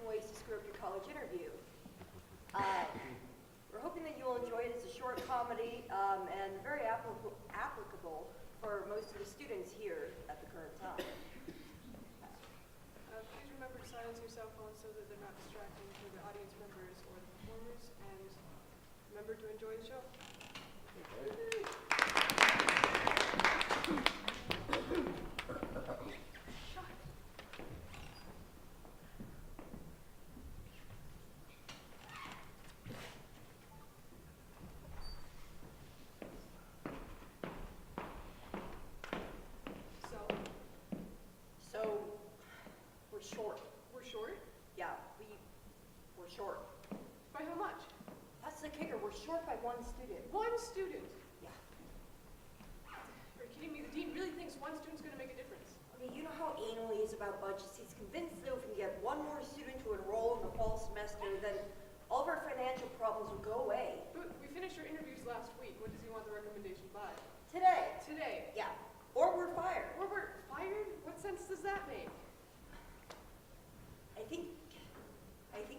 ways to screw up your college interview. We're hoping that you'll enjoy it. It's a short comedy and very applicable for most of the students here at the current time. Please remember to silence your cell phones so that they're not distracting for the audience members or the performers, and remember to enjoy the show. So, we're short. We're short? Yeah, we're short. By how much? That's the kicker. We're short by one student. One student. Yeah. Are you kidding me? The dean really thinks one student's going to make a difference. Okay, you know how anal he is about budgets. He's convinced that if we get one more student to enroll in the fall semester, then all of our financial problems will go away. But we finished our interviews last week. When does he want the recommendation by? Today. Today. Yeah. Or we're fired. Or we're fired? What sense does that make? I think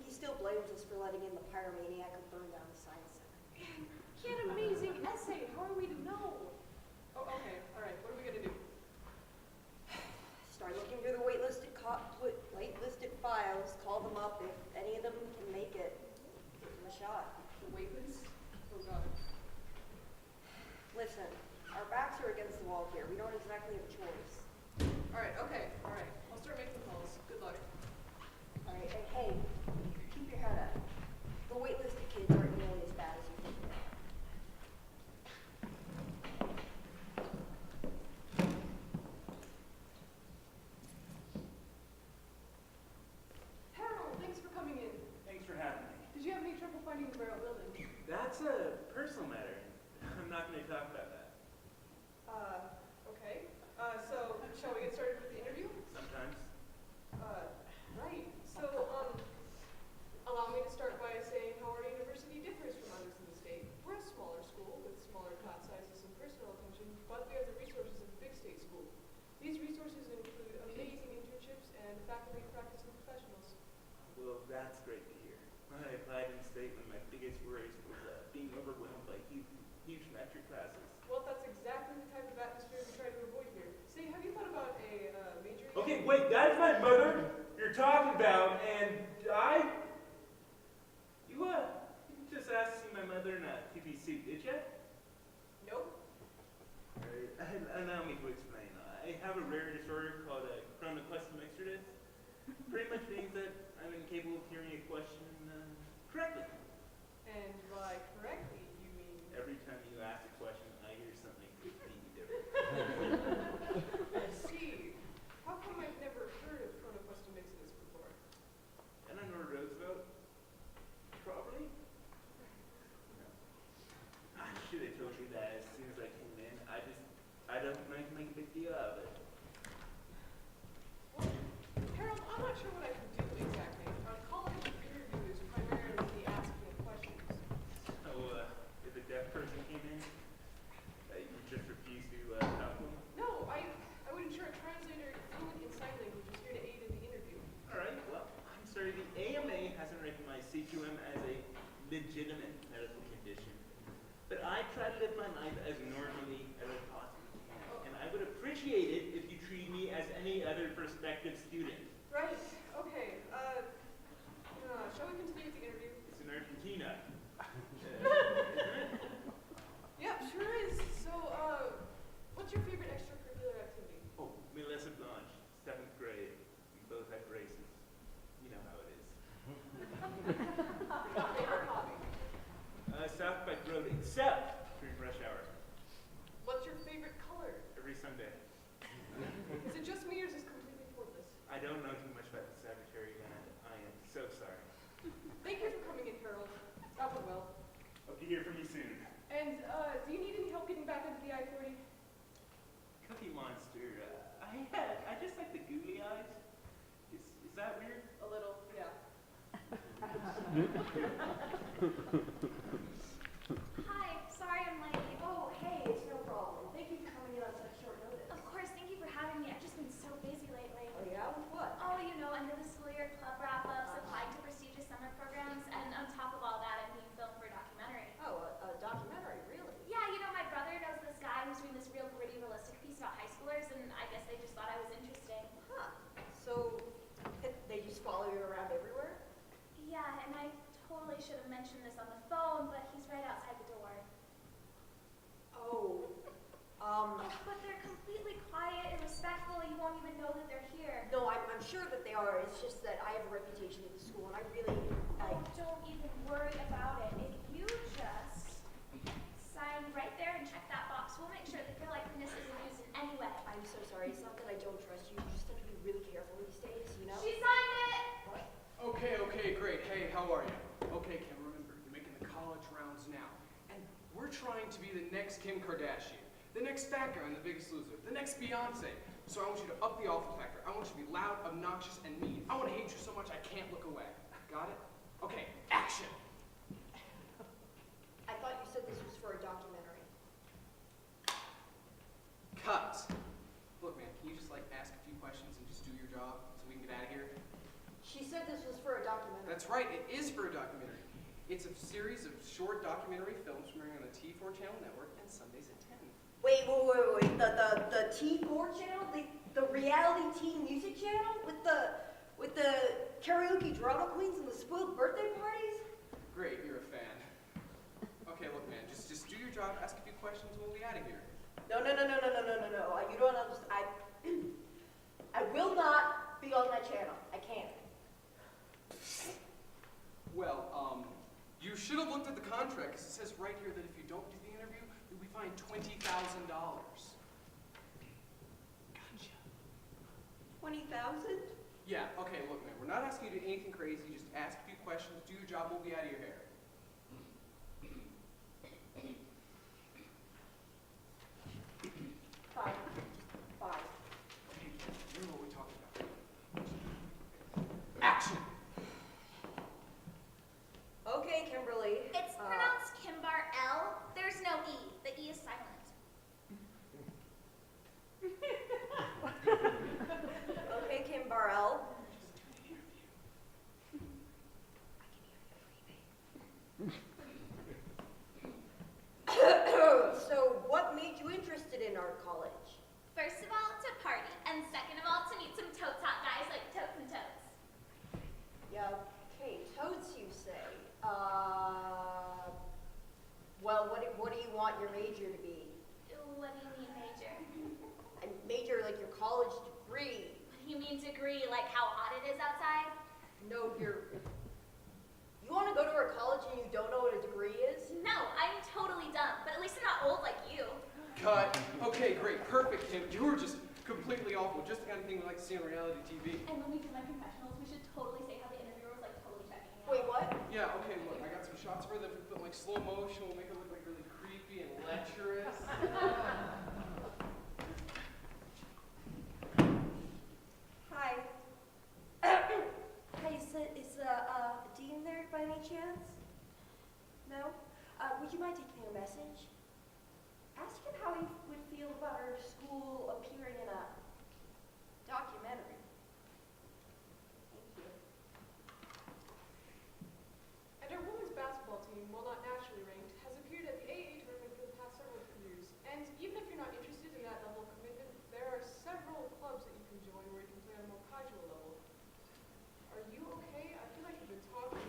he still blames us for letting in the pyromaniac who burned down the science center. Man, he had an amazing essay. How are we to know? Oh, okay. All right. What are we going to do? Start looking through the waitlisted files, call them up. If any of them can make it, give them a shot. The wait list? Oh, God. Listen, our backs are against the wall here. We don't exactly have a choice. All right. Okay. All right. I'll start making calls. Good luck. All right, and hey, keep your head up. The waitlisted kids aren't nearly as bad as you think they are. Harold, thanks for coming in. Thanks for having me. Did you have any trouble finding the Barrel building? That's a personal matter. I'm not going to talk about that. Okay. So, shall we get started with the interview? Sometimes. Right. So, allow me to start by saying how our university differs from others in the state. We're a smaller school with smaller class sizes and personal attention, but we have the resources of a big state school. These resources include amazing internships and faculty practicing professionals. Well, that's great to hear. When I applied in state, one of my biggest worries was being overwhelmed by huge metric classes. Well, that's exactly the type of atmosphere we try to avoid here. Say, have you thought about a major? Okay, wait, that's my mother you're talking about, and you just asked to see my mother in a TV suit, did you? Nope. Allow me to explain. I have a rare disorder called chronoclustum extratus. Pretty much means that I'm incapable of hearing a question correctly. And by correctly, you mean? Every time you ask a question, I hear something completely different. I see. How come I've never heard of chronoclustum exodus before? Eleanor Roosevelt? Probably? No. I should have told you that as soon as I came in. I don't like to make a big deal out of it. Well, Harold, I'm not sure what I can do exactly. Our college interview is primarily the asking of questions. So, if a deaf person came in, you just refuse to talk to them? No, I would ensure a translator fluent in sign language is here to aid in the interview. All right, well, I'm sorry, the AMA hasn't recognized CQM as a legitimate medical condition. But I try to live my life as normally as I possibly can. And I would appreciate it if you treated me as any other prospective student. Right. Okay. Shall we continue with the interview? It's in Argentina. Yeah, sure is. So, what's your favorite extracurricular activity? Oh, Melissa Blanche, 7th grade. We both had braces. You know how it is. Favorite hobby? South by Road, except during rush hour, What's your favorite color? every Sunday. Is it just me or is this completely pointless? I don't know too much about the Secretary, and I am so sorry. Thank you for coming in, Harold. That went well. Hope to hear from you soon. And, do you need any help getting back into the I-40? Cookie Monster, I just like the googly eyes. Is that weird? A little, yeah. Hi, sorry I'm late. Oh, hey, it's no problem. Thank you for coming in on such short notice. Of course, thank you for having me. I've just been so busy lately. Oh, yeah? With what? Oh, you know, end of the school year club wrap-up, supply But they're completely quiet and respectful. You won't even know that they're here. No, I'm sure that they are. It's just that I have a reputation at the school, and I Oh, don't even worry about it. If you just sign right there and check that box, we'll make sure that your likeness isn't used in any way. I'm so sorry. It's not that I don't trust you. You just have to be really careful these days, you know? She signed it! What? Okay, great. Hey, how are you? Okay, Kim, remember, you're making the college rounds now. And we're trying to be the next Kim Kardashian, the next fat guy in The Biggest Loser, the next Beyonce. So I want you to up the alpha factor. I want you to be loud, obnoxious, and mean. I want to hate you so much I can't look away. Got it? Okay, action! I thought you said this was for a documentary. Cut! Look, man, can you just, ask a few questions and just do your job so we can get out of here? She said this was for a documentary. That's right, it is for a documentary. It's a series of short documentary films premiering on the T4 Channel Network and Sundays at 10. Wait. The T4 channel? The reality teen music channel? With the karaoke drama queens and the spoiled birthday parties? Great, you're a fan. Okay, look, man, just do your job, ask a few questions, and we'll be out of here. No. You don't understand. I will not be on that channel. I can't. Well, you should have looked at the contract, because it says right here that if you don't do the interview, you'll be fined $20,000. Gotcha. 20,000? Yeah, okay, look, man, we're not asking you to do anything crazy, just ask a few questions, do your job, we'll be out of your hair. Fine. Fine. Okay, you know what we're talking about. Action! Okay, Kimberly. It's pronounced Kimbar L. There's no E. The E is silent. Okay, Kim Barrell. So, what made you interested in art college? First of all, to party, and second of all, to meet some totes hot guys like Totes and Totes. Yeah, okay, toads, you say. Well, what do you want your major to be? What do you mean major? A major like your college degree. What do you mean degree, like how hot it is outside? No, you want to go to a college and you don't know what a degree is? No, I'm totally dumb, but at least I'm not old like you. Cut. Okay, great, perfect, Kim. You were just completely awful, just the kind of thing we like to see on reality TV. And when we do my confessionals, we should totally say how the interviewer was like totally checking me out. Wait, what? Yeah, okay, look, I got some shots for them. If we put slow motion, we'll make it look really creepy and lecherous. Hi. Hey, is Dean there by any chance? No? Would you mind taking a message? Ask him how he would feel about our school appearing in a documentary. Thank you. And our women's basketball team, while not nationally ranked, has appeared at the AA tournament for the past several years. And even if you're not interested in that level of commitment, there are several clubs that you can join where you can play on a more casual level. Are you okay? I feel like you've been talking.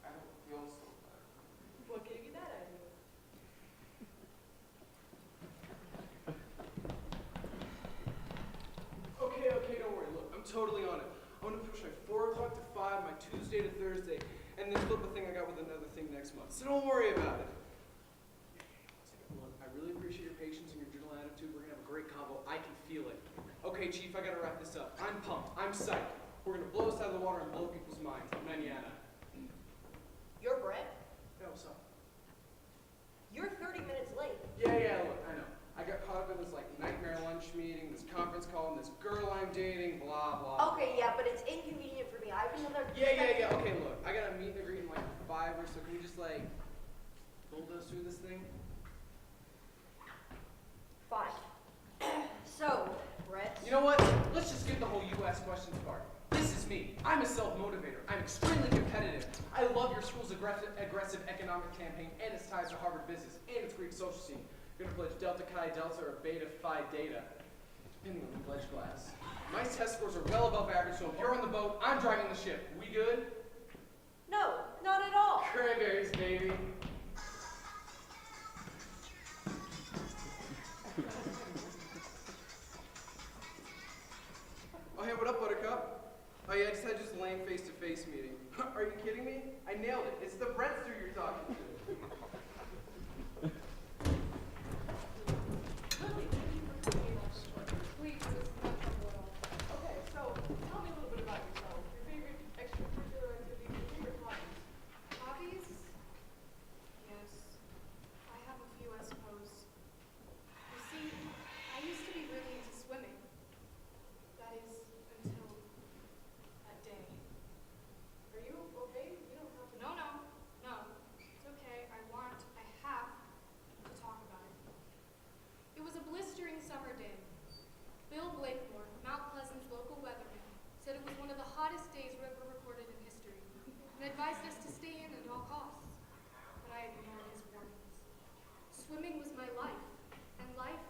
I don't feel so bad. What gave you that idea? Okay, don't worry. Look, I'm totally on it. I'm gonna push my 4 o'clock to 5, my Tuesday to Thursday, and then flip a thing I got with another thing next month. So don't worry about it. Look, I really appreciate your patience and your general attitude. We're gonna have a great combo. I can feel it. Okay, Chief, I gotta wrap this up. I'm pumped. I'm psyched. We're gonna blow us out of the water and blow people's minds. Manana. You're Brett? Yeah, what's up? You're 30 minutes late. Yeah, look, I know. I got caught up in this nightmare lunch meeting, this conference call, and this girl I'm dating, blah, blah. Okay, yeah, but it's inconvenient for me. I have another... Yeah. Okay, look, I got a meet and greet in 5 or so. Can we just bulldoze through this thing? Fine. So, Brett... You know what? Let's just get the whole you ask questions part. This is me. I'm a self-motivator. I'm extremely competitive. I love your school's aggressive economic campaign and its ties to Harvard business and its Greek social scene. You're gonna pledge Delta Chi Delta or Beta Phi Data, depending on the pledge class. My test scores are well above average, so if you're on the boat, I'm driving the ship. We good? No, not at all. Cranberries, baby. It's the Brettster you're talking to. Lily, thank you for coming in on short notice. Please, this is no trouble at all. Okay, so tell me a little bit about yourself. Your favorite extracurricular activities, your favorite hobbies. Hobbies? Yes. I have a few, I suppose. You see, I used to be really into swimming. That is, until that day. Are you okay? You don't have to. No, no, no. It's okay. I have to talk about it. It was a blistering summer day. Bill Blakemore, Mount Pleasant's local weatherman, said it was one of the hottest days ever recorded in history, and advised us to stay in at all costs. But I ignored his warnings. Swimming was my life, and life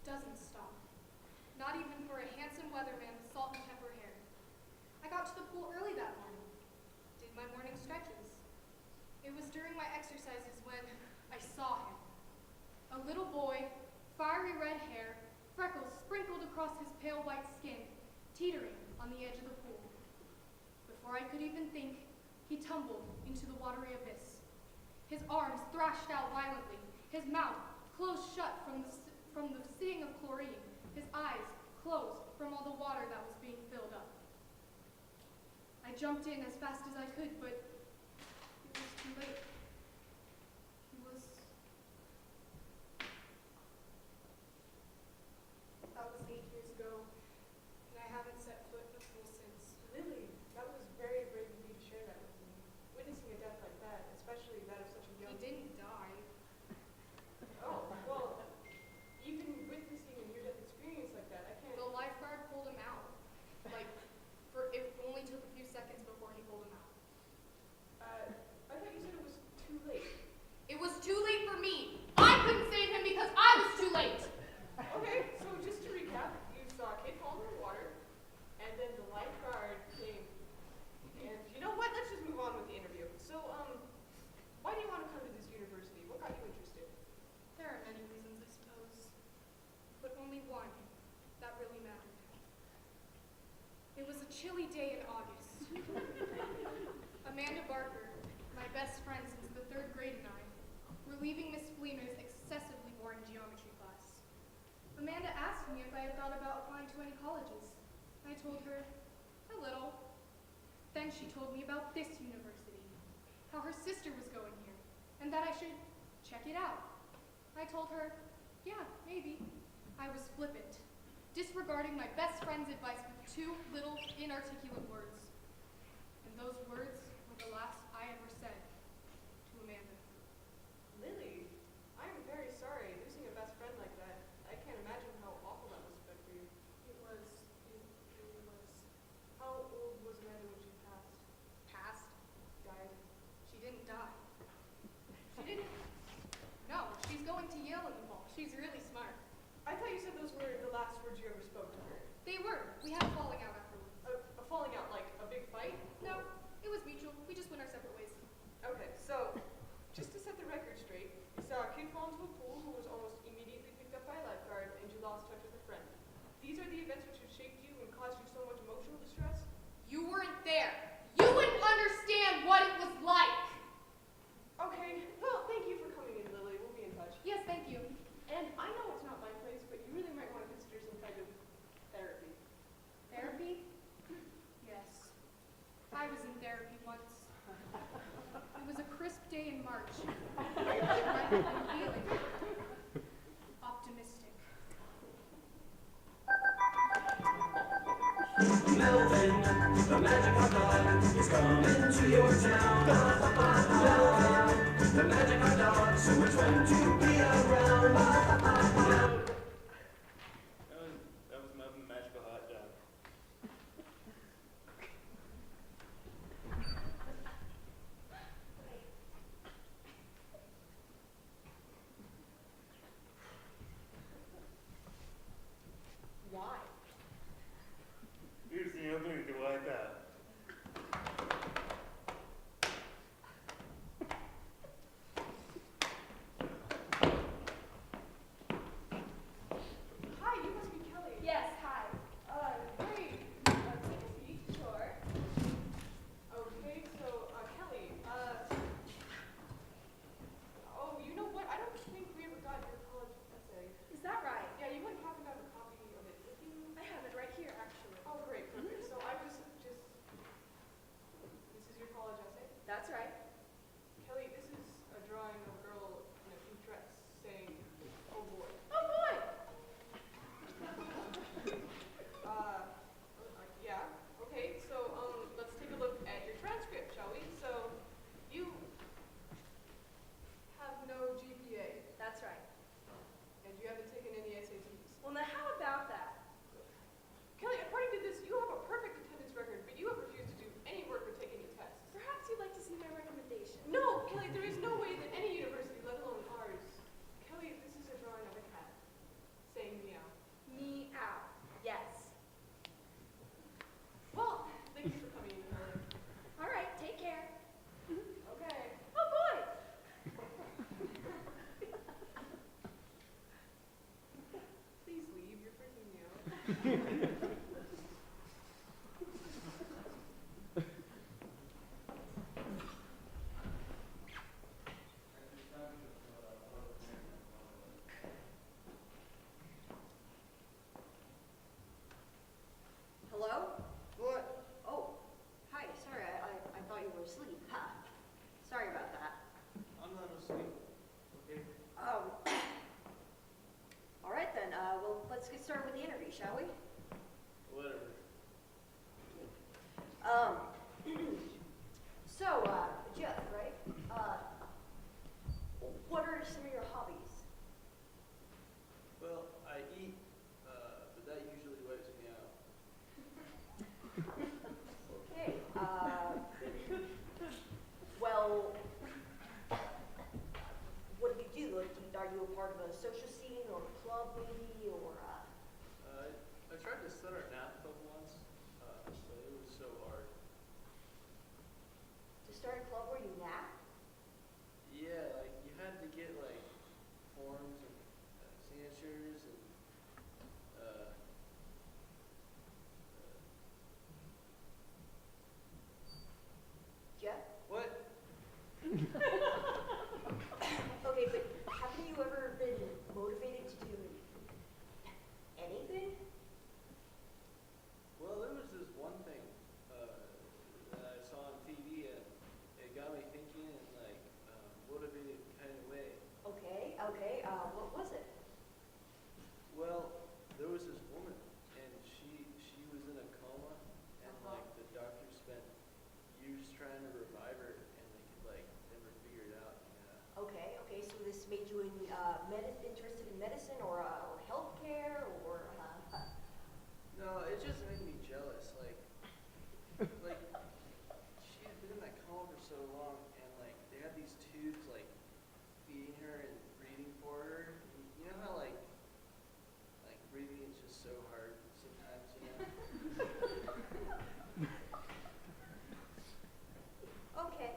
doesn't stop. Not even for a handsome weatherman with salt and pepper hair. I got to the pool early that morning, did my morning stretches. It was during my exercises when I saw him. A little boy, fiery red hair, freckles sprinkled across his pale white skin, teetering on the edge of the pool. Before I could even think, he tumbled into the watery abyss. His arms thrashed out violently, his mouth closed shut from the sting of chlorine, his eyes closed from all the water that was being filled up. I jumped in as fast as I could, but it was too late. That was 8 years ago, and I haven't set foot in a pool since. Lily, that was very brave of you to share that with me. Witnessing a death like that, especially that of such a young. He didn't die. Oh, well, even witnessing a near-death experience like that, I can't. The lifeguard pulled him out. It only took a few seconds before he pulled him out. I thought you said it was too late. It was too late for me. I couldn't save him because I was too late. Okay, so just to recap, you saw a kid fall into the water, and then the lifeguard came. And you know what? Let's just move on with the interview. So, why do you want to come to this university? What got you interested? There are many reasons, I suppose, but only one that really mattered. It was a chilly day in August. Amanda Barker, my best friend since the 3rd grade, and I were leaving Miss Fleemer's excessively boring geometry class. Amanda asked me if I had thought about applying to any colleges. I told her, a little. Then she told me about this university, how her sister was going here, and that I should check it out. I told her, yeah, maybe. I was flippant, disregarding my best friend's advice with 2 little inarticulate words. And those words were the last I ever said to Amanda. Lily, I am very sorry. Losing a best friend like that, I can't imagine how awful that must have been for you. It really was. How old was Amanda when she passed? Past. Died? She didn't die. She didn't. No, she's going to Yale in the fall. She's really smart. I thought you said those were the last words you ever spoke to her. They were. We had a falling out afterwards. A falling out, like a big fight? No, it was mutual. We just went our separate ways. Okay, so, just to set the record straight, you saw a kid fall into a pool who was almost immediately picked up by a lifeguard, and you lost touch with a friend. These are the events which have shaped you and caused you so much emotional distress? You weren't there. You wouldn't understand what it was like. Okay, well, thank you for coming in, Lily. We'll be in touch. Yes, thank you. And I know it's not my place, but you really might want to consider some kind of therapy. Therapy? Yes. I was in therapy once. It was a crisp day in March. I had been feeling optimistic. Melvin, the magic hot dog is coming to your town. Melvin, the magic hot dog, so much fun to be around. That was Melvin the Magical Hot Dog. Why? Here's the other to wipe out. Hello? What? Oh, hi, sorry, I thought you were asleep. Ha. Sorry about that. I'm not asleep. Okay. All right then, well, let's get started with the interview, shall we? Whatever. Um, so, Jeff, right? What are some of your hobbies? Well, I eat, but that usually wipes me out. Okay, well, what do you do? Like, are you a part of a social scene or a club maybe, or, I tried to start our nap club once, but it was so hard. to start a club where you nap? Yeah, like you had to get like forms and signatures and Jeff? what? Okay, but haven't you ever been motivated to do anything? Well, there was this one thing that I saw on TV and it got me thinking in like motivated kind of way. Okay, what was it? Well, there was this woman and she was in a coma and Uh-huh. like the doctor spent years trying to revive her and they could like never figure it out. Yeah. Okay, so this made you interested in medicine or healthcare or, No, it just made me jealous. Like she had been in that coma for so long, and like they had these tubes like feeding her and breathing for her. And you know how like breathing is just so hard sometimes, you know? okay.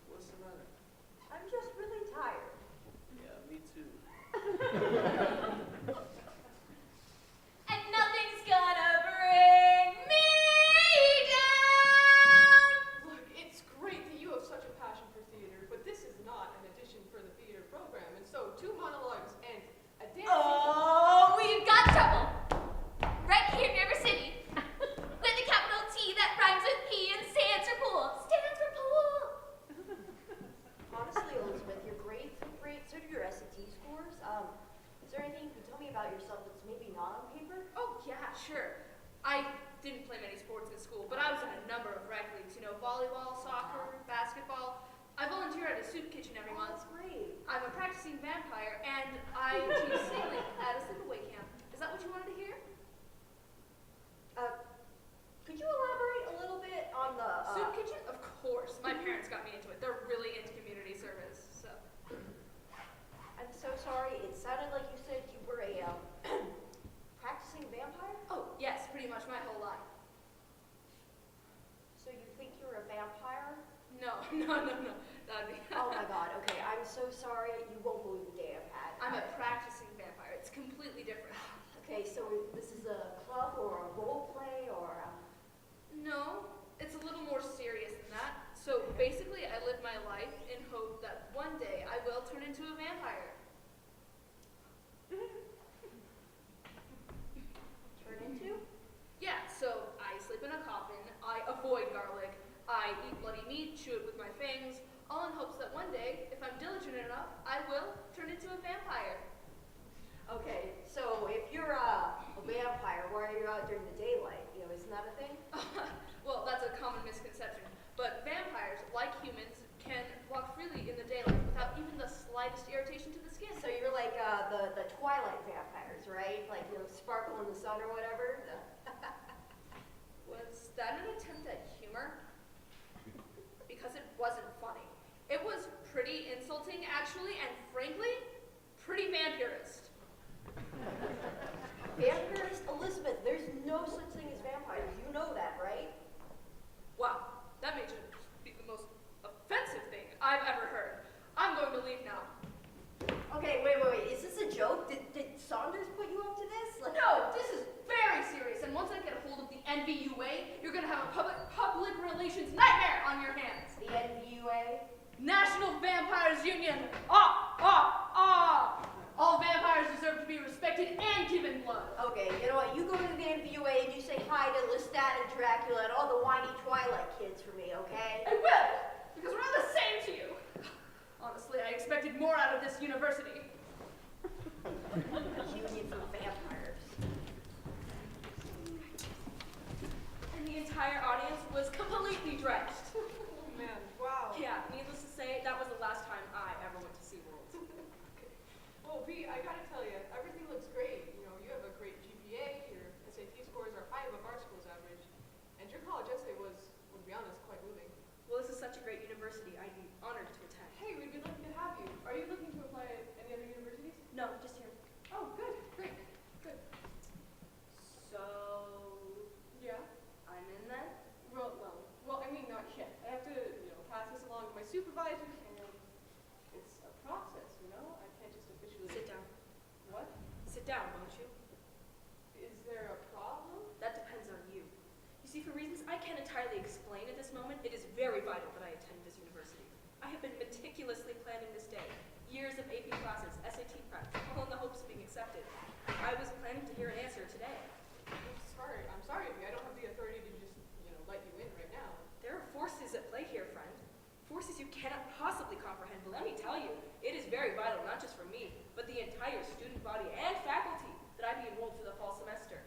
What's the matter? I'm just really tired. Yeah, me too. And nothing's gonna bring me down. Look, it's great that you have such a passion for theater, but this is not an addition for the theater program. And so, 2 monologues and a dance. Oh, we've got trouble. Right here in River City. With the capital T that rhymes with P and stands for pool. Stands for pool. Honestly, Elizabeth, your grades look great, so do your SAT scores. Is there anything you can tell me about yourself that's maybe not on paper? Oh, yeah, sure. I didn't play many sports in school, but I was in a number of rec leagues. You know, volleyball, soccer, basketball. I volunteer at a soup kitchen every Oh, month. that's great. I'm a practicing vampire, and I teach sailing at a sleepaway camp. Is that what you wanted to hear? Could you elaborate a little bit on the, Soup kitchen? Of course. My parents got me into it. They're really into community service, so. I'm so sorry, it sounded like you said you were a, practicing vampire? Oh, yes, pretty much my whole life. So you think you're a vampire? No. That'd be. Oh my god, okay, I'm so sorry, you won't believe the day I've had. I'm a practicing vampire. It's completely different. Okay, so this is a club or a role play or No, it's a little more serious than that. So basically, I live my life in hope that one day I will turn into a vampire. turn into? Yeah, so I sleep in a coffin, I avoid garlic, I eat bloody meat, chew it with my fangs, all in hopes that one day, if I'm diligent enough, I will turn into a vampire. Okay, so if you're a vampire, why are you out during the daylight? You know, isn't that a thing? Well, that's a common misconception. But vampires, like humans, can walk freely in the daylight without even the slightest irritation to the skin. So you're like the Twilight vampires, right? Like, you know, sparkle in the sun or whatever? Was that an attempt at humor? Because it wasn't funny. It was pretty insulting, actually, and frankly, pretty vampirist. Vampires? Elizabeth, there's no such thing as vampires. You know that, right? Wow, that may just be the most offensive thing I've ever heard. I'm going to leave now. Okay, wait. Is this a joke? Did Saunders put you up to this? Like, No, you're gonna have a public relations nightmare on your hands. The NVUA? National Vampires Union. Ah, ah, ah. All vampires deserve to be respected and given blood. Okay, you know what? You go to the NVUA and you say hi to Lestat and Dracula and all the whiny Twilight kids for me, okay? I will, because we're all the same to you. Honestly, I expected more out of this university. Union for vampires. And the entire audience was completely drenched. Oh man, wow. Yeah, needless to say, that was the last time I ever went to SeaWorld. Okay. Well, V, I gotta tell you, everything looks great. You know, you have a great GPA, your SAT scores are high above our school's average, and your college essay was, to be honest, quite moving. Well, this is such a great university, I'd be honored to attend. Hey, we'd be lucky to have you. Are you looking to apply at any other universities? No, just here. Oh, good, great, good. So, Yeah? I'm in then? Well, I mean, not yet. I have to, pass this along to my supervisors, and it's a process, I can't just officially. Sit down. What? Sit down, won't you? Is there a problem? That depends on you. You see, for reasons I can't entirely explain at this moment, it is very vital that I attend this university. I have been meticulously planning this day. Years of AP classes, SAT prep, all in the hopes of being accepted. I was planning to hear an answer today. I'm sorry, I don't have the authority to just, let you in right now. There are forces at play here, friend. Forces you cannot possibly comprehend, but let me tell you, it is very vital, not just for me, but the entire student body and faculty that I be enrolled for the fall semester.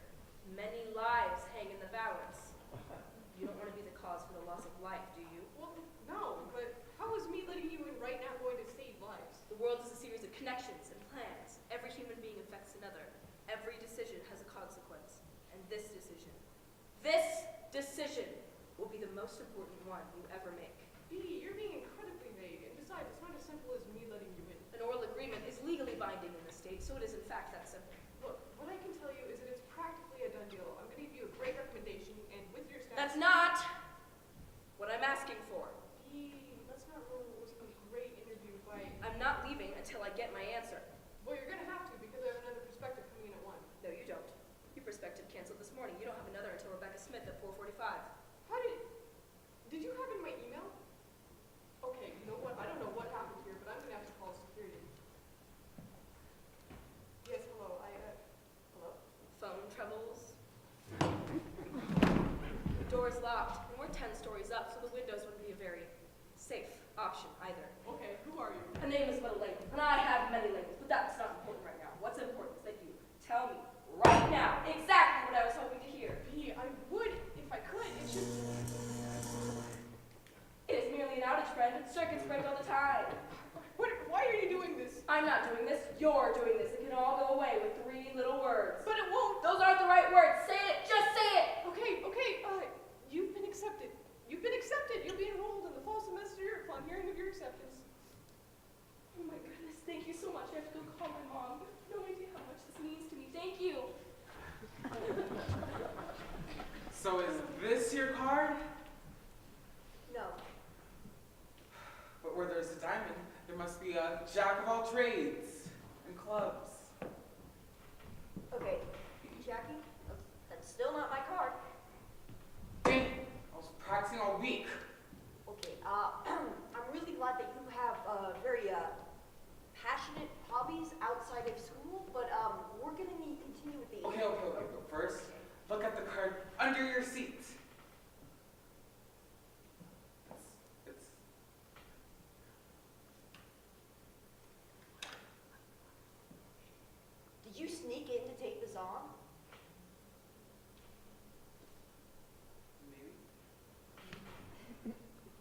Many lives hang in the balance. You don't want to be the cause for the loss of life, do you? Well, no, but how is me letting you in right now going to save lives? The world is a series of connections and plans. Every human being affects another. Every decision has a consequence. And this decision will be the most important one you ever make. B, you're being incredibly vague, and besides, it's not as simple as me letting you in. An oral agreement is legally binding in the state, so it is in fact that simple. Look, what I can tell you is that it's practically a done deal. I'm going to give you a great recommendation, and with your staff. That's not what I'm asking for. B, let's not ruin what was a great interview by. I'm not leaving until I get my answer. Well, you're going to have to because I have another perspective coming in at 1. No, you don't. Your perspective canceled this morning. You don't have another until Rebecca Smith at 4:45. How did you have in my email? Okay, you know what? I don't know what happened here, but I'm going to have to call security. Yes, hello. Hello? Phone troubles. The door's locked, and we're 10 stories up, so the windows wouldn't be a very safe option either. Okay, who are you? Her name is but a label, and I have many labels, but that's not important right now. What's important is that you tell me right now exactly what I was hoping to hear. B, I would if I could. It's just. It is merely an outage, friend. Circuits break all the time. Why are you doing this? I'm not doing this. You're doing this. It can all go away with 3 little words. But it won't. Those aren't the right words. Say it. Just say it. Okay. You've been accepted. You'll be enrolled in the fall semester upon hearing of your acceptance. Oh my goodness. Thank you so much. I have to go call my mom. You have no idea how much this means to me. Thank you. So is this your card? No. But where there's a diamond, there must be a jack of all trades and clubs. Okay, Jackie, that's still not my card. Dang it, I was practicing all week. Okay, I'm really glad that you have very passionate hobbies outside of school, but we're gonna need to continue with the. Okay, but first, look at the card under your seat. It's Did you sneak in to take this on? maybe.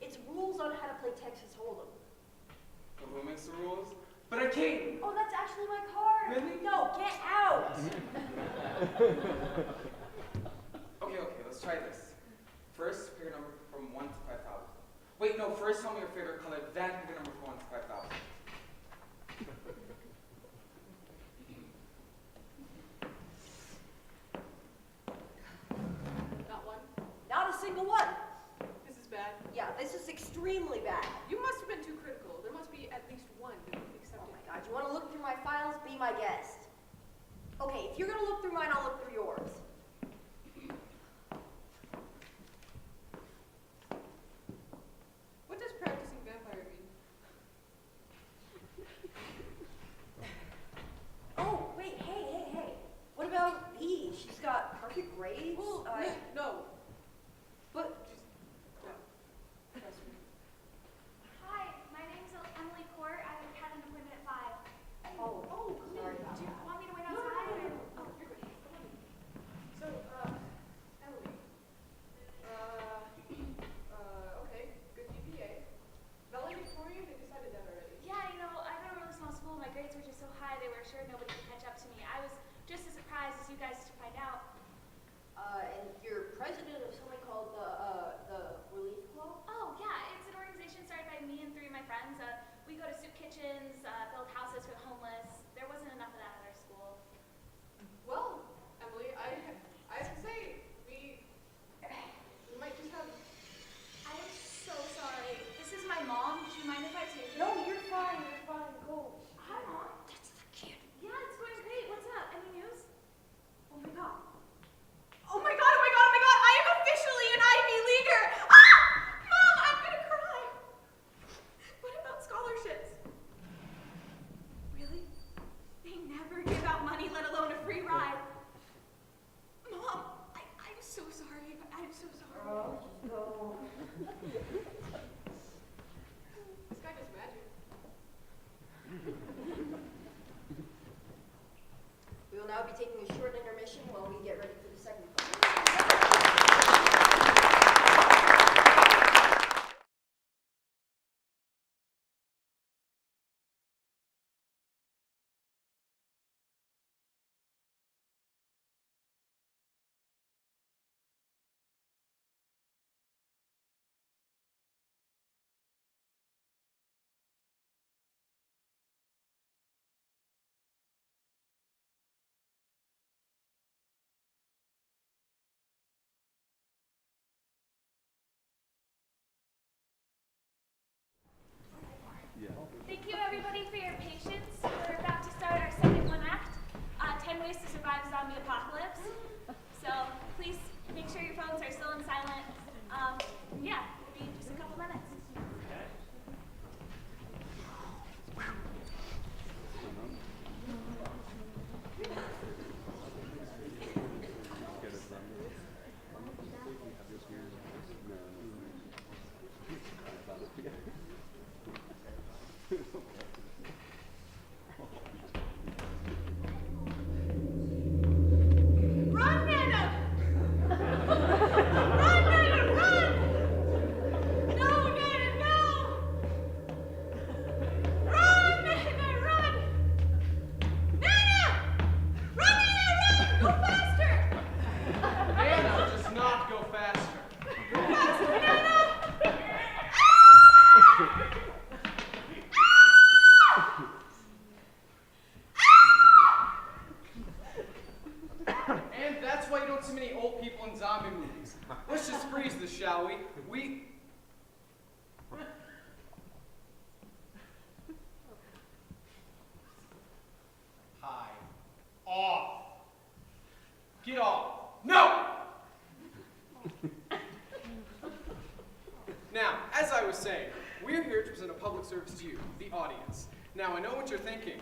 It's rules on how to play Texas Hold'em. But who makes the rules? But a king! Oh, that's actually my card. Really? No, get out. Okay, let's try this. First, pick a number from 1 to 5,000. Wait, no, first tell me your favorite color, then pick a number from 1 to 5,000. Not one. Not a single one. This is bad. Yeah, this is extremely bad. You must have been too critical. There must be at least one that would be Oh accepted. my god, you want to look through my files? Be my guest. Okay, if you're gonna look through mine, I'll look through yours. grades were just so high, they were sure nobody could catch up to me. I was just as surprised as you guys to find out. And you're president of something called the Relief Club? Oh, yeah, it's an organization started by me and 3 of my friends. We go to soup kitchens, build houses for the homeless. There wasn't enough of that at our school. Well, Emily, I have to say, we might just have. I am so sorry. This is my mom. Do you mind if I take it? No, you're fine, go. Hi, Mom. That's the kid. Yeah, it's going great. What's up? Any news? Oh my god. Oh my god, oh my god, oh my god! I am officially an Ivy Leaguer! Ah! Mom, I'm gonna cry! What about scholarships? Really? They never give out money, let alone a free ride. Mom, I'm so sorry. I'm so sorry. Oh, no. This guy does magic. We will now be taking a short intermission while we get ready for the second part. Thank you, everybody, for your patience. We're about to start our second one act, 10 Ways to Survive a Zombie Apocalypse. So please make sure your phones are still on silent. Yeah, it'll be just a couple minutes. Run, Nana! Run, Nana, run! No, Nana, no! Run, Nana, run! Nana! Run, Nana, run! Go faster! Nana does not go faster. Go faster, Nana! And that's why you don't see many old people in zombie movies. Let's just freeze this, shall we? Hi. Off. Get off. No! Now, as I was saying, we're here to present a public service to you, the audience. Now, I know what you're thinking.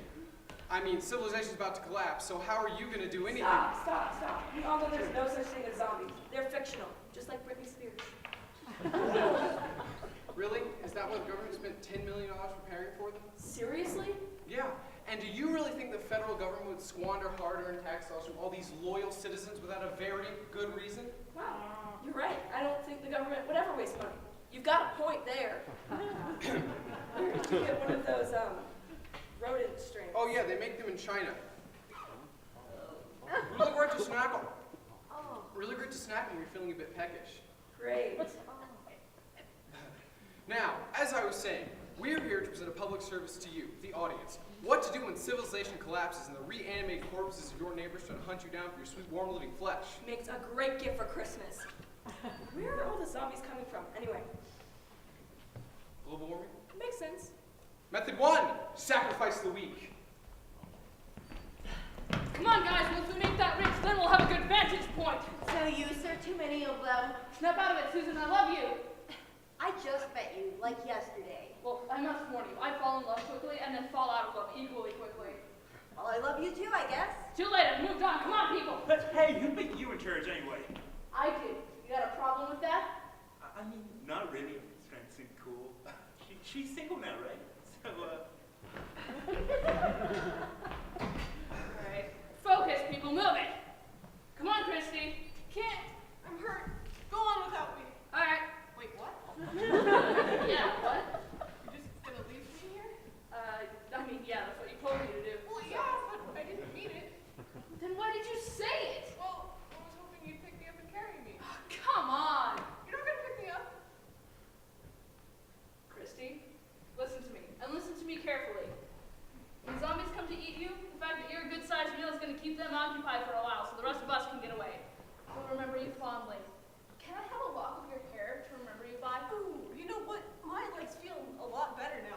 I mean, civilization's about to collapse, so how are you going to do anything? Stop. We all know there's no such thing as zombies. They're fictional, just like Britney Spears. Really? Is that why the government spent $10 million preparing for them? Seriously? Yeah. And do you really think the federal government would squander hard-earned tax dollars from all these loyal citizens without a very good reason? Wow, you're right. I don't think the government would ever waste money. You've got a point there. Where did you get one of those, rodent strains? Oh yeah, they make them in China. Really great to snack on. Really great to snack when you're feeling a bit peckish. Great. Now, as I was saying, we're here to present a public service to you, the audience. What to do when civilization collapses and the reanimated corpses of your neighbors try to hunt you down for your sweet, warm, living flesh. Makes a great gift for Christmas. Where are all the zombies coming from, anyway? Global warming? Makes sense. Method 1, sacrifice the weak. Come on, guys, once we make that rich, then we'll have a good vantage point. So you, sir, too many of them. Snap out of it, Susan, I love you. I just met you, like yesterday. Well, I must warn you, I fall in love quickly and then fall out of love equally quickly. Well, I love you too, I guess. Too late, I've moved on. Come on, people. But hey, who made you in charge anyway? I did. You got a problem with that? I mean, not really. It's trying to seem cool. She's single now, right? So, Alright. Focus, people, move it. Come on, Christy. Can't. I'm hurt. Go on without me. Alright. Wait, what? Yeah, what? You're just gonna leave me here? I mean, yeah, that's what you told me to do. Well, yeah, but I didn't mean it. Then why did you say it? Well, I was hoping you'd pick me up and carry me. Come on. You're not gonna pick me up? Christy, listen to me, and listen to me carefully. When zombies come to eat you, the fact that you're a good-sized meal is going to keep them occupied for a while, so the rest of us can get away. We'll remember you fondly. Can I have a lock of your hair to remember you by? Ooh, you know what? My leg's feel a lot better now.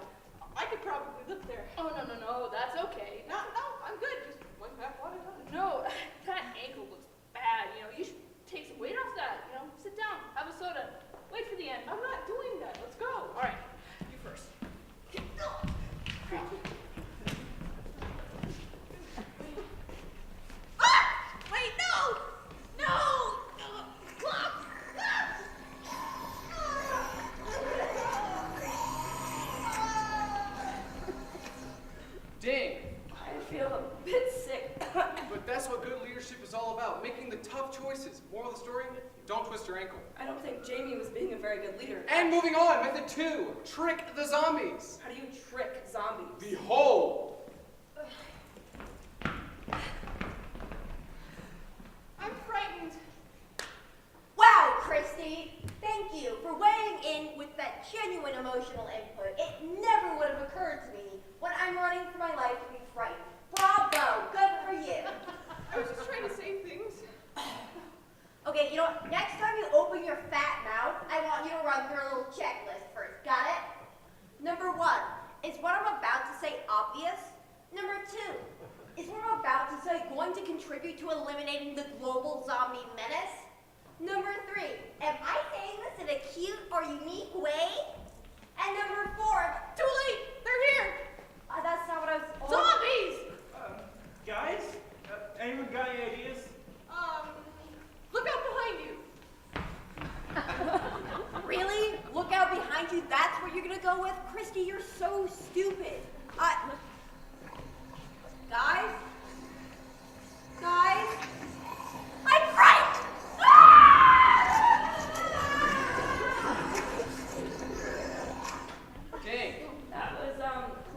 I could probably live there. Oh, no, that's okay. No, I'm good. Just one bath water done. No, that ankle looks bad, you should take some weight off that, Sit down, have a soda, wait for the end. I'm not doing that. Let's go. All right, you first. Wait, no! No! Dang. I feel a bit sick. But that's what good leadership is all about, making the tough choices. Moral of the story, don't twist your ankle. I don't think Jamie was being a very good leader. And moving on, method 2, trick the zombies. How do you trick zombies? Behold. I'm frightened. Wow, Christy! Thank you for weighing in with that genuine emotional input. It never would have occurred to me when I'm running for my life to be frightened. Bravo! Good for you. I was just trying to say things. Okay, you know what? Next time you open your fat mouth, I want you to run through a little checklist first. Got it? Number 1, is what I'm about to say obvious? Number 2, is what I'm about to say going to contribute to eliminating the global zombie menace? Number 3, am I saying this in a cute or unique way? And number 4, Too late. They're here. That's not what I was. Zombies. Guys, anyone got any ideas? Look out behind you. Really? Look out behind you. That's what you're gonna go with, Christy. You're so stupid. Guys, I'm frightened. Dang. That was,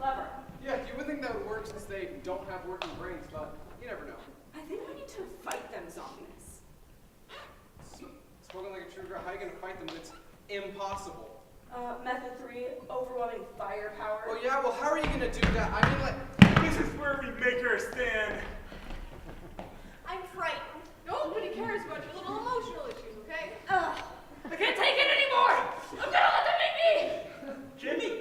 clever. Yeah, you would think that would work since they don't have working brains, but you never know. I think we need to fight them zombies. Spoken like a true girl, how are you gonna fight them? It's impossible. Method 3, overwhelming firepower. Oh yeah, well how are you gonna do that? I mean like, This is where we make our stand. I'm frightened. Nobody cares about your little emotional issues, okay? Ugh. I can't take it anymore! I'm gonna let them make me! Jamie,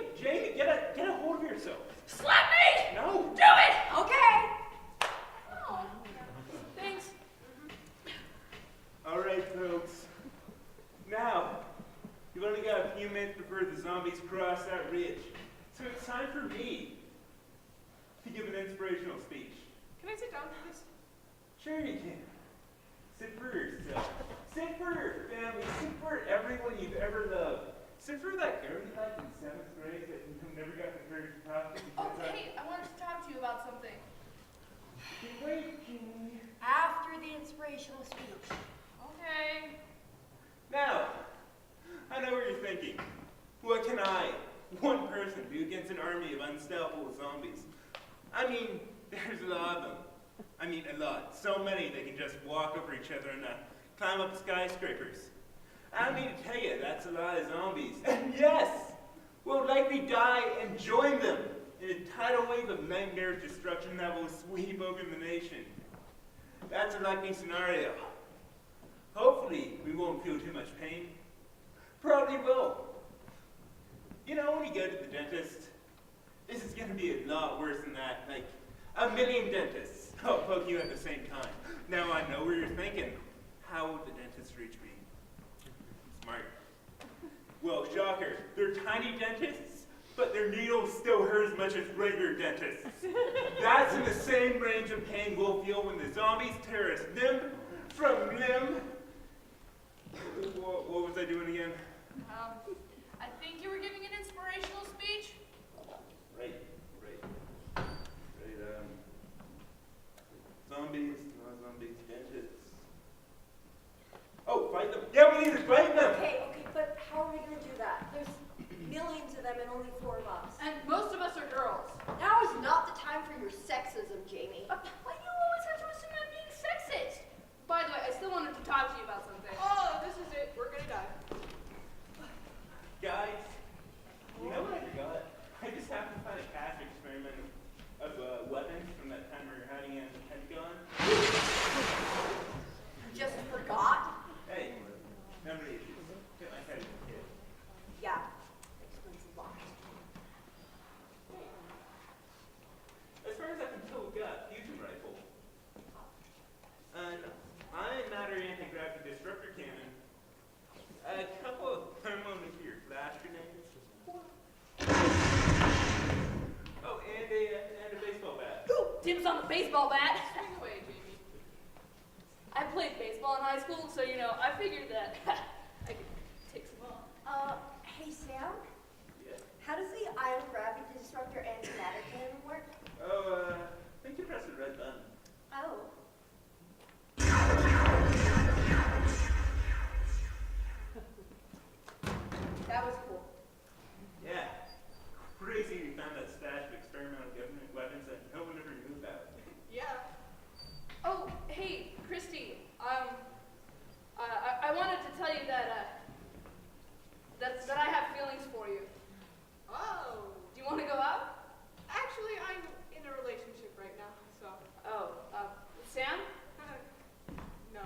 get a hold of yourself. Slap me! No. Do it! Okay. Oh, thanks. All right, folks. Now, you've only got a few minutes before the zombies cross that ridge. So it's time for me to give an inspirational speech. Can I sit down, please? Sure you can. Sit for yourself. Sit for your family. Sit for everyone you've ever loved. Sit for that girl you liked in 7th grade that you never got the courage to talk to. Hey, I wanted to talk to you about something. Wait, Jeannie. After the inspirational speech. Okay. Now, I know what you're thinking. What can I, one person, do against an army of unstoppable zombies? I mean, there's a lot of them. I mean, a lot. So many they can just walk over each other and climb up skyscrapers. I don't need to tell you, that's a lot of zombies. And yes, we'll likely die and join them in a tidal wave of nightmare destruction that will sweep over the nation. That's a likely scenario. Hopefully, we won't feel too much pain. Probably will. You know, when you go to the dentist, this is gonna be a lot worse than that. Like, 1,000,000 dentists. I'll poke you at the same time. Now I know where you're thinking. How would the dentist reach me? Smart. Well, shocker. They're tiny dentists, but their needles still hurt as much as regular dentists. That's in the same range of pain we'll feel when the zombies tear us limb from limb. What was I doing again? I think you were giving an inspirational speech. Right. Zombies, not zombies, dentists. Oh, fight them. Yeah, we need to fight them. Okay, but how are we gonna do that? There's millions of them and only 4 of us. And most of us are girls. Now is not the time for your dibs on the baseball bat. Swing away, Jamie. I played baseball in high school, so I figured that I could take some off. Hey Sam, Yeah. how does the ion gravity disruptor antimatter cannon work? Oh, I think you press the red button. Oh. That was cool. Yeah. Crazy we found that stash of experimental government weapons that no one ever knew about. Yeah. Oh, hey, Christy. I wanted to tell you that that I have feelings for you. Oh. Do you want to go out? Actually, I'm in a relationship right now, so. Oh, Sam? No.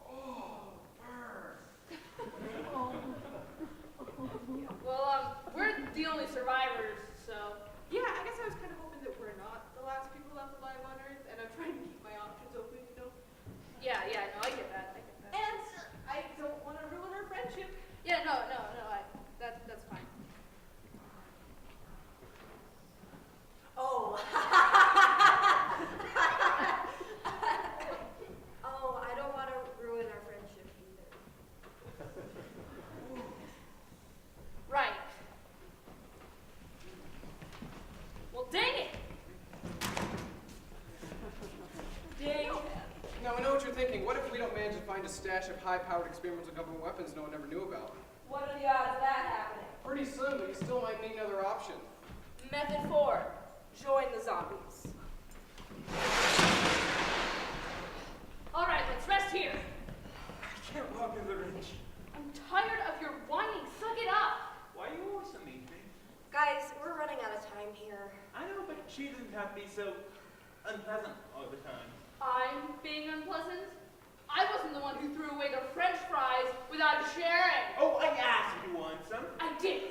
Oh, burn. Well, we're the only survivors, so. Yeah, I guess I was kind of hoping that we're not the last people left alive on Earth, and I'm trying to keep my options open, you know? Yeah, no, I get that. And I don't want to ruin our friendship. Yeah, no, that's fine. Oh. Oh, I don't want to ruin our friendship either. Right. Well, dang it! Dang. Now, I know what you're thinking. What if we don't manage to find a stash of high-powered experimental government weapons no one ever knew about? What are the odds of that happening? Pretty slim, but you still might need another option. Method 4. Join the zombies. All right, let's rest here. I can't walk in the ridge. I'm tired of your whining. Suck it up. Why are you always so mean to me? Guys, we're running out of time here. I know, but she doesn't have to be so unpleasant all the time. I'm being unpleasant. I wasn't the one who threw away the French fries without sharing. Oh, I asked if you want some. I did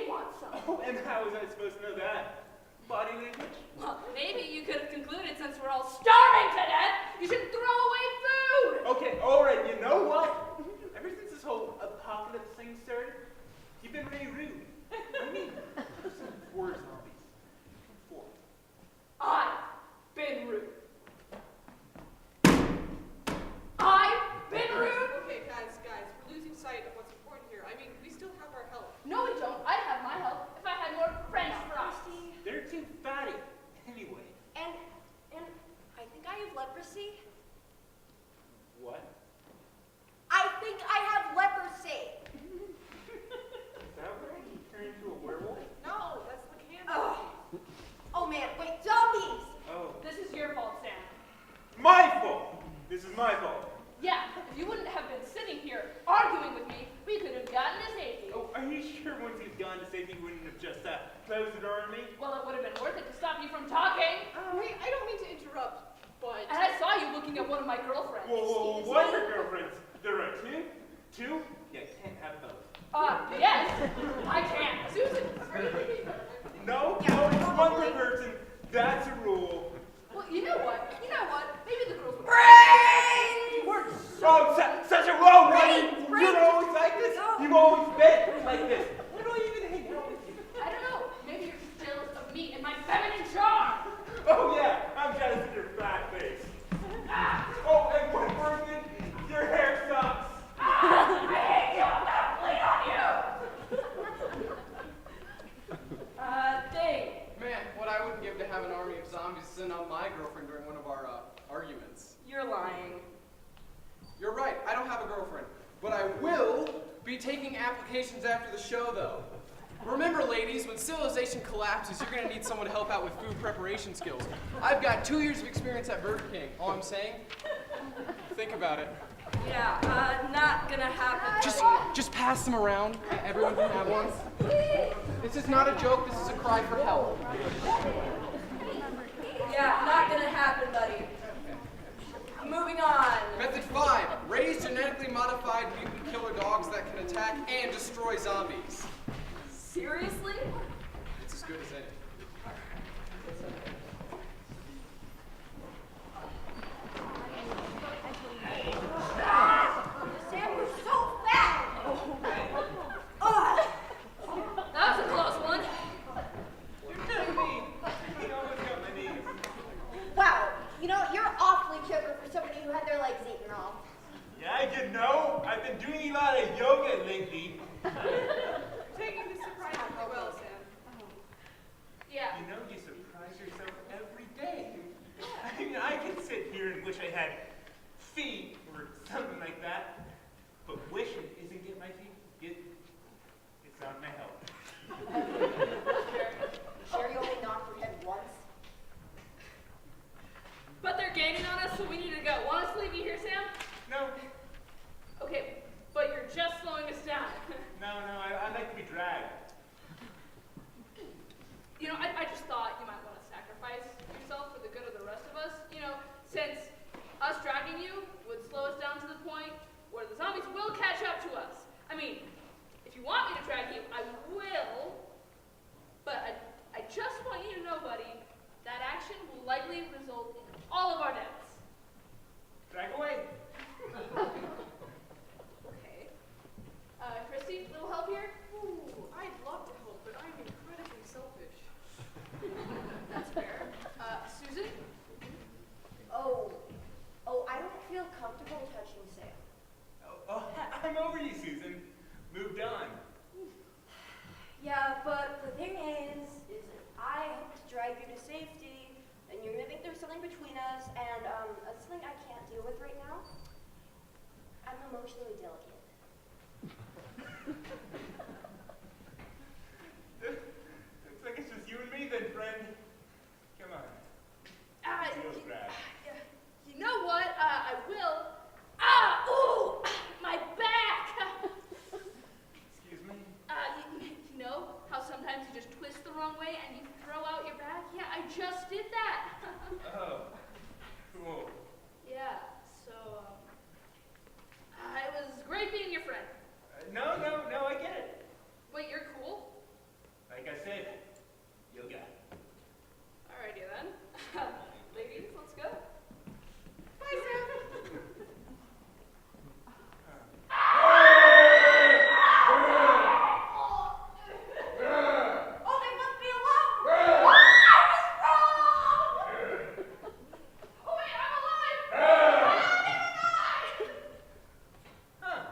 want some. Oh, and how was I supposed to know that? Body language? Well, maybe you could have concluded since we're all starving to death, you should throw away food. Okay, all right, you know what? Ever since this whole apocalypse thing started, you've been really rude. I mean, there's some poor zombies. Four. I've been rude. I've been rude? Okay, guys, we're losing sight of what's important here. I mean, we still have our health. No, we don't. I'd have my help if I had more French fries. Christy, They're too fatty. Anyway. and I think I have leprosy. What? I think I have leprosy. Is that where you turn into a werewolf? No, that's the candy. Ugh. Oh man, wait, zombies! Oh. This is your fault, Sam. My fault! This is my fault. Yeah, if you wouldn't have been sitting here arguing with me, we could have gotten to safety. Oh, are you sure once he's gone to safety, he wouldn't have just closed the door on me? Well, it would have been worth it to stop you from talking. Hey, I don't mean to interrupt, but. And I saw you looking at one of my girlfriends. Whoa, what are your girlfriends? There are two? Two? You can't have both. Yes, I can. Susan, are you leaving? No, it's one per person. That's a rule. Well, you know what? Maybe the girls would. Oh, such a wrong one! Brains! You're always like this. You've always been like this. Why do I even hang out with you? I don't know. Maybe you're just jealous of me and my feminine charm. Oh yeah, I'm jealous of your fat face. Oh, and one person, your hair sucks. I hate you. I'm gonna bleed on you. Thing. Man, what I wouldn't give to have an army of zombies send on my girlfriend during one of our arguments. You're lying. You're right, I don't have a girlfriend. But I will be taking applications after the show, though. Remember, ladies, when civilization collapses, you're going to need someone to help out with food preparation skills. I've got 2 years of experience at Burger King. All I'm saying, think about it. Yeah, not gonna happen. Just pass them around. Everyone can have one. This is not a joke, this is a cry for help. Yeah, not gonna happen, buddy. Moving on. Method 5, raise genetically modified mutant killer dogs that can attack and destroy zombies. Seriously? It's as good as any. Sam, you're so fat! Ugh. That was a close one. You're kidding me. You always got my knee wish I had feet or something like that. But wishing isn't get my feet. It's not gonna help. Sure you only knocked your head once? But they're gaining on us, so we need to go. Want us to leave you here, Sam? No, Okay, but you're just slowing us down. no, I like to be dragged. You know, I just thought you might want to sacrifice yourself for the good of the rest of us. You know, since us dragging you would slow us down to the point where the zombies will catch up to us. I mean, if you want me to drag you, I will. But I just want you to know, buddy, that action will likely result in all of our deaths. Drag away. Okay. Christy, little help here? Ooh, I'd love to help, but I'm incredibly selfish. That's fair. Susan? Oh, I don't feel comfortable touching Sam. I'm over you, Susan. Moved on. Yeah, but the thing is I hope to drive you to safety, and you're gonna think there's something between us, and that's something I can't deal with right now. I'm emotionally delicate. Looks like it's just you and me then, friend. Come on. Feel drag. You know what? I will. Ooh, my back. Excuse me? You know how sometimes you just twist the wrong way and you throw out your back? Yeah, I just did that. Oh, cool. Yeah, so, it was great being your friend. No, I get it. Wait, you're cool? Like I said, you'll get it. Alrighty then. Ladies, let's go. Bye, Sam. Oh, they left me alone! I was wrong! Oh, wait, I'm alive! Huh.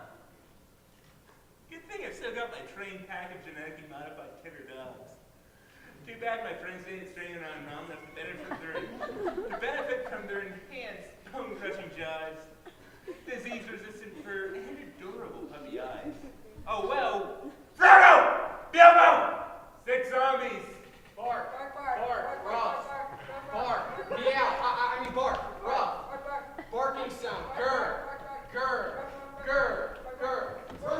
Good thing I've still got my trained pack of genetically modified killer dogs. Too bad my friends didn't strain it on long enough to benefit from their enhanced bone-crushing jaws, disease-resistant fur, and adorable puppy eyes. Oh well. Frodo! Bilbo! 6 zombies! Bark. Bark, bark, Bark. bark, Ruff. bark, bark, bark, Bark. bark. Meow. I mean bark. Ruff. Bark, bark. Barking sound. Bark, Grr. bark, bark, Grr. bark, Grr. bark, bark,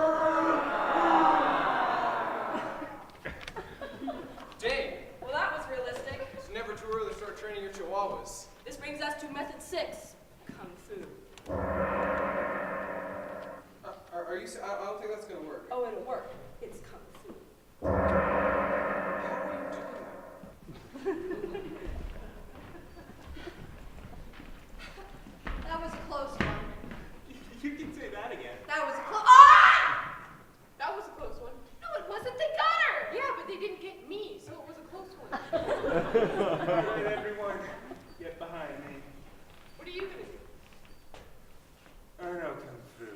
Dang. Well, that was realistic. It's never too early to start training your chihuahuas. This brings us to method 6, Kung Fu. Are you? I don't think that's gonna work. Oh, it'll work. It's Kung Fu. How are you doing that? That was a close one. You can say that again. That was a close. Ah! That was a close one. No, it wasn't. They got her. Yeah, but they didn't get me, so it was a close one. All right, everyone, get behind me. What are you gonna do? I know Kung Fu.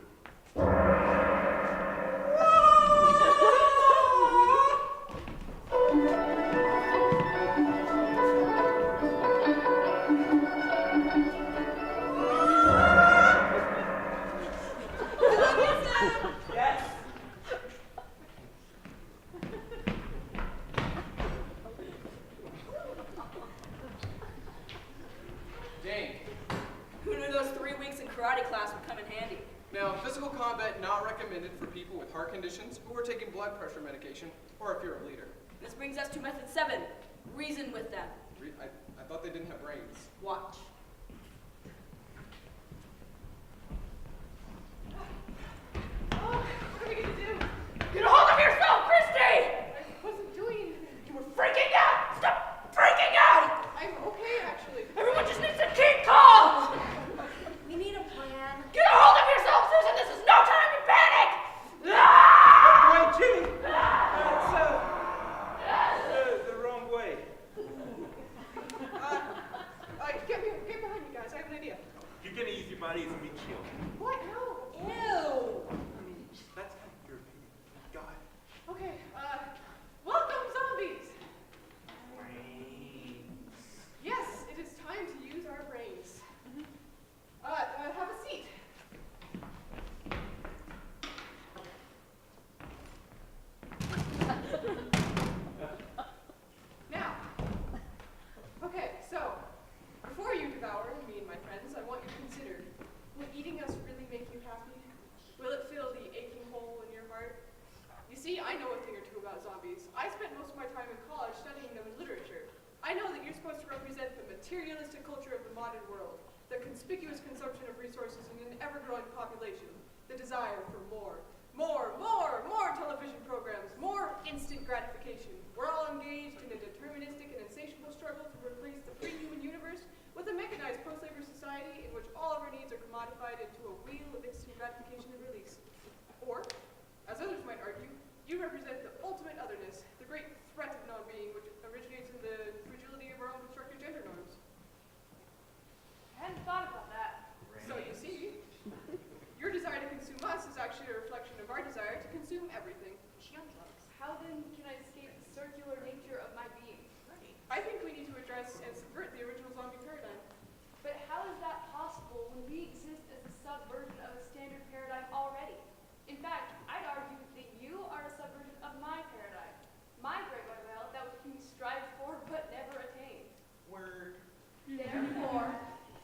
Yes. Dang. Who knew those 3 weeks in karate class would come in handy? Now, physical combat not recommended for people with heart conditions who are taking blood pressure medication, or if you're a bleeder. This brings us to method 7, reason with them. I thought they didn't have brains. Watch. Oh, what are we gonna do? Get a hold of yourself, Christy! I wasn't doing anything. You were freaking out! Stop freaking out! I'm okay, actually. Everyone just needs to keep calm! We need a plan. Get a hold of yourself, Susan! This is no time to panic! Ah! Wait, Jimmy! That's the wrong way. Get behind you guys. I have an idea. You're gonna use your body as a meat shield. What? No. Ew. That's kind of your opinion. God. Okay. Welcome, zombies. Yes, it is time to use our brains. materialistic culture of the modern world, the conspicuous consumption of resources in an ever-growing population, the desire for more television programs, more instant gratification. We're all engaged in a deterministic and insatiable struggle to replace the pre-human universe with a mechanized post-labor society in which all of our needs are commodified into a wheel of instant gratification and release. Or, as others might argue, you represent the ultimate otherness, the great threat of non-being which originates in the fragility of our own constructed gender norms. I hadn't thought about that. So you see, your desire to consume us is actually a reflection of our desire to consume everything. How then can I escape the circular nature of my being? I think we need to address and subvert the original zombie paradigm. But how is that possible when we exist as a subversion of a standard paradigm already? In fact, I'd argue that you are a subversion of my paradigm. My great ideal that which we strive for but never attain. Word. Therefore,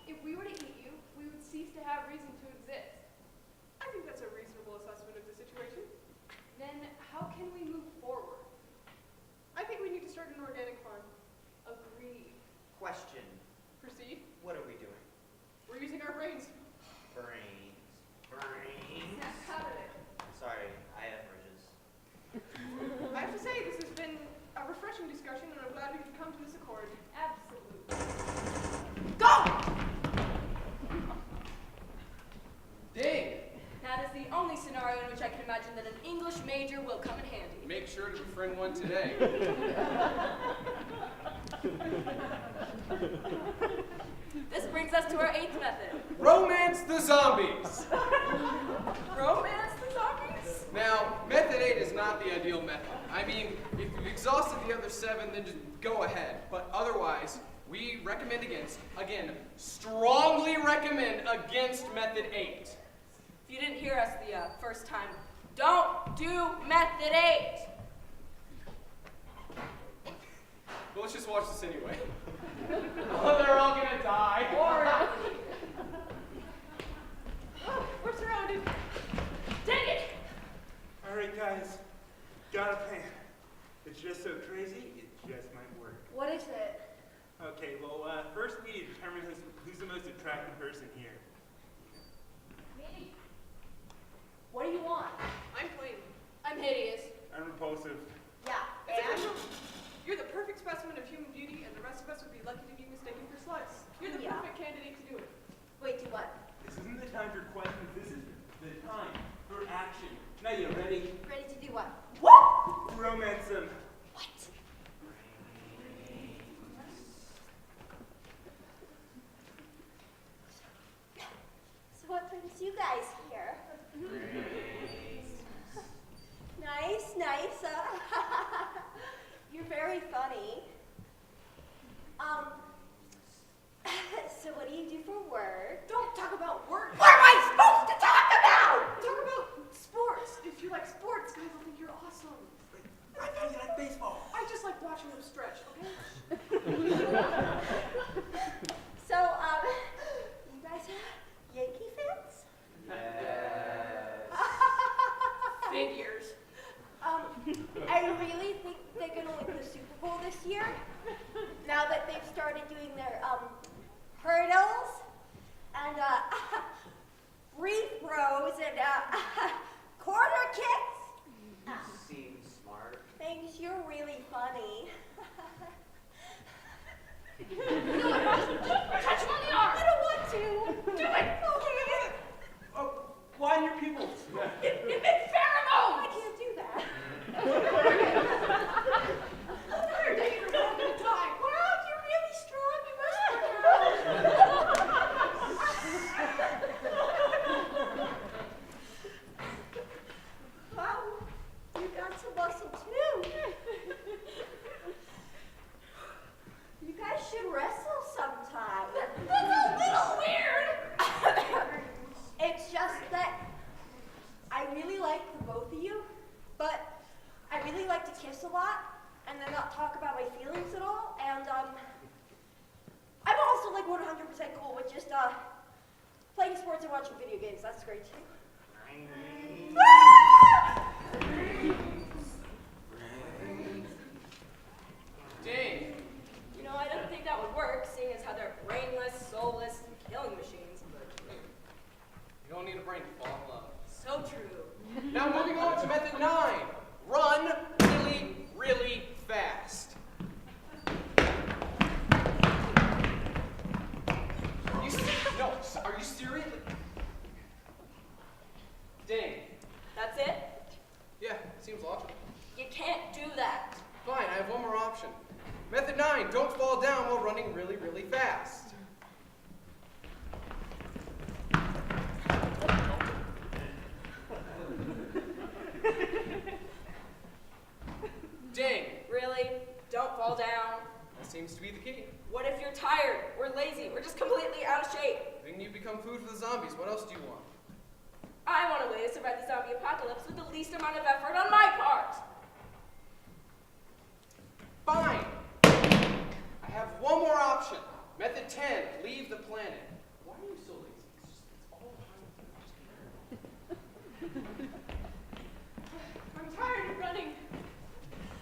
if we were to eat you, we would cease to have reason to exist. I think that's a reasonable assessment of the situation. Then how can we move forward? I think we need to start an organic farm. Agreed. Question. Proceed. What are we doing? We're using our brains. Brains. Snap out of it. Sorry, I have urges. I have to say, this has been a refreshing discussion, and I'm glad we could come to this accord. Absolutely. Dang! That is the only scenario in which I can imagine that an English major will come in handy. Make sure to befriend one today. This brings us to our 8th method. Romance the zombies! Romance the zombies? Now, method 8 is not the ideal method. I mean, if you've exhausted the other 7, then just go ahead. But otherwise, we recommend again, strongly recommend against method 8. If you didn't hear us the first time, don't do method 8. Well, let's just watch this anyway. Oh, they're all gonna die. Oh, we're surrounded. Dang it! All right, guys, got a plan. It's just so crazy, it just might work. What is it? Okay, well, first we need to determine who's the most attractive person here. Me? What do you want? I'm plain. I'm hideous. I'm repulsive. Yeah, It's and? official. You're the perfect specimen of human beauty, and the rest of us would be lucky to be mistaken for sluts. You're the Yeah. perfect candidate to do it. Wait, do what? This isn't the time for questions, this is the time for action. Now you ready? Ready to do what? Romance them. So what brings you guys here? Nice, nice. You're very funny. So what do you do for work? Don't talk about work. What am I supposed to talk about? Talk about sports. If you like sports, guys will think you're awesome. I thought you liked baseball. I just like watching them stretch, okay? So, you guys are Yankee fans? Yes. Figures. I really think they're gonna win the Super Bowl this year. Now that they've started doing their hurdles and free throws and quarter kicks. You seem smart. Thanks, you're really funny. Touch him on the arm. I don't want to. Do it. Okay. Oh, line your pupils. It's pheromones. I can't do that. You're dating her one at a time. Wow, you're really strong. You must work out. Wow, you got some muscle too. You guys should wrestle sometime. That's a little weird. It's just that I really like the both of you, but I really like to kiss a lot and then not talk about my feelings at all. And I'm also like 100% cool with just playing sports and watching video games. That's great too. Dang. You know, I don't think that would work, seeing as how they're Method 9, run really, really fast. No, are you serious? Dang. That's it? Yeah, seems logical. You can't do that. Fine, I have one more option. Method 9, don't fall down while running really, really fast. Dang, Really? Don't fall down. that seems to be the key. What if you're tired? We're lazy. We're just completely out of shape. Then you become food for the zombies. What else do you want? I want a way to survive the zombie apocalypse with the least amount of effort on my part. Fine. I have one more option. Method 10, leave the planet. Why are you so lazy? It's all fine. I'm tired of running.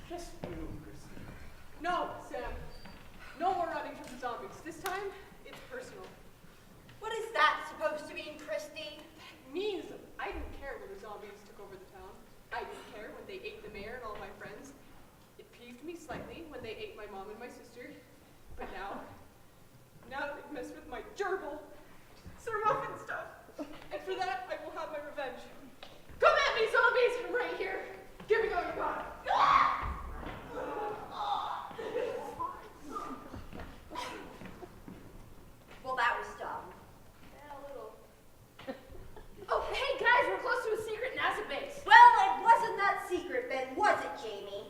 Just move, Christy. No, Sam. No more running from the zombies. This time, it's personal. What is that supposed to mean, Christy? It means I didn't care when the zombies took over the town. I didn't care when they ate the mayor and all my friends. It peeved me slightly when they ate my mom and my sister. But now they've messed with my gerbil, Sir Muffin stuff. And for that, I will have my revenge. Come at me, zombies! I'm right here. Give me all you got. Well, that was dumb. Yeah, a little. Oh, hey guys, we're close to a secret NASA base. Well, it wasn't that secret then, was it, Jamie?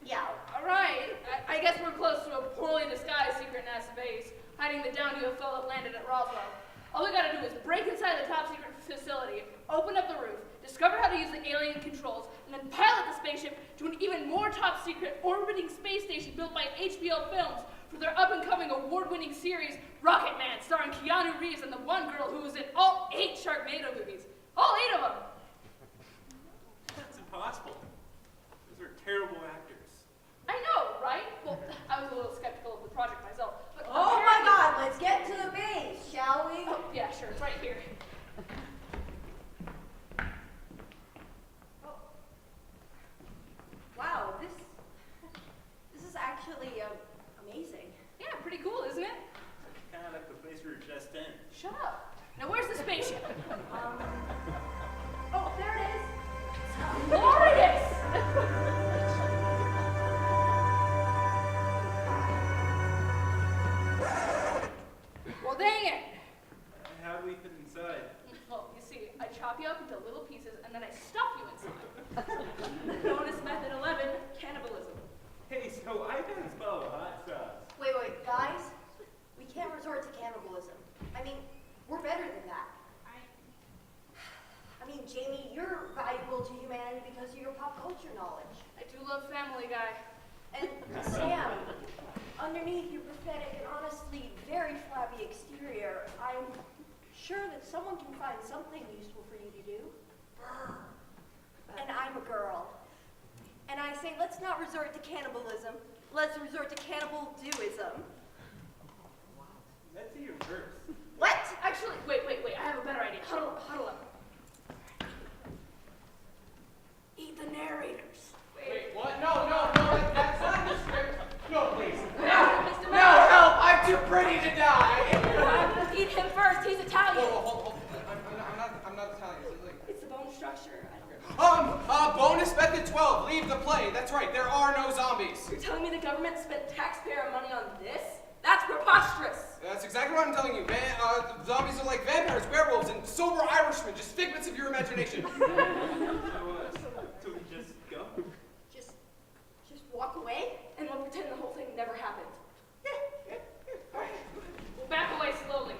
Yeah. All right, I guess we're close to a poorly disguised secret NASA base, hiding the downed UFO that landed at Roswell. All we gotta do is break inside the top secret facility, open up the roof, discover how to use the alien controls, and then pilot the spaceship to an even more top secret orbiting space station built by HBO Films for their up-and-coming award-winning series, Rocket Man, starring Keanu Reeves and the one girl who was in all 8 Sharknado movies. All 8 of them! That's impossible. Those are terrible actors. I know, right? Well, I was a little skeptical of the project myself. But Oh my apparently- God, let's get to the base, shall we? Oh, yeah, sure, it's right here. Wow, this is actually amazing. Yeah, pretty cool, isn't it? Kind of like the place we were just in. Shut up. Now, where's the spaceship? Oh, there it is. Glorious! Well, dang it. How do we fit inside? Well, you see, I chop you up into little pieces and then I stuff you inside. Bonus method 11, cannibalism. Hey, so I can smell hot sauce. Wait, guys, we can't resort to cannibalism. I mean, we're better than that. I mean, Jamie, you're valuable to humanity because of your pop culture knowledge. I do love Family Guy. And Sam, underneath your pathetic and honestly very flabby exterior, I'm sure that someone can find something useful for you to do. And I'm a girl. And I say, let's not resort to cannibalism. Let's resort to cannibal-doism. Let's see your verse. What? Actually, wait, I have a better idea. Huddle up. Eat the narrators. Wait, what? No, that's not the script. No, please. Mr. No, help! I'm too pretty to die. Eat him first. He's Italian. Hold. I'm not Italian. It's the bone structure. Bonus method 12, leave the play. That's right, there are no zombies. You're telling me the government spent taxpayer money on this? That's preposterous. That's exactly what I'm telling you, man. The zombies are like vampires, werewolves, and sober Irishmen, just figments of your imagination. So we just go? Just walk away? And we'll pretend the whole thing never happened. We'll back away slowly.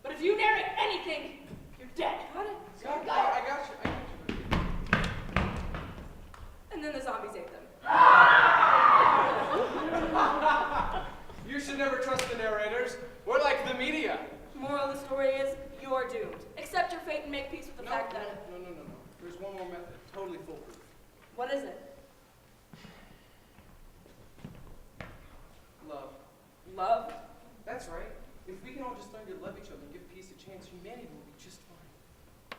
But if you narrate anything, you're dead. Got it? I got you. And then the zombies ate them. You should never trust the narrators. We're like the media. Moral of the story is, you're doomed. Accept your fate and make peace with the No. fact that... There's one more method, totally foolproof. What is it? Love. Love? That's right. If we can all just learn to love each other and give peace a chance, humanity will be just fine.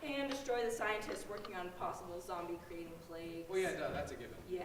And destroy the scientists working on possible zombie-creating plagues. Well, yeah, duh, that's a given. Yeah.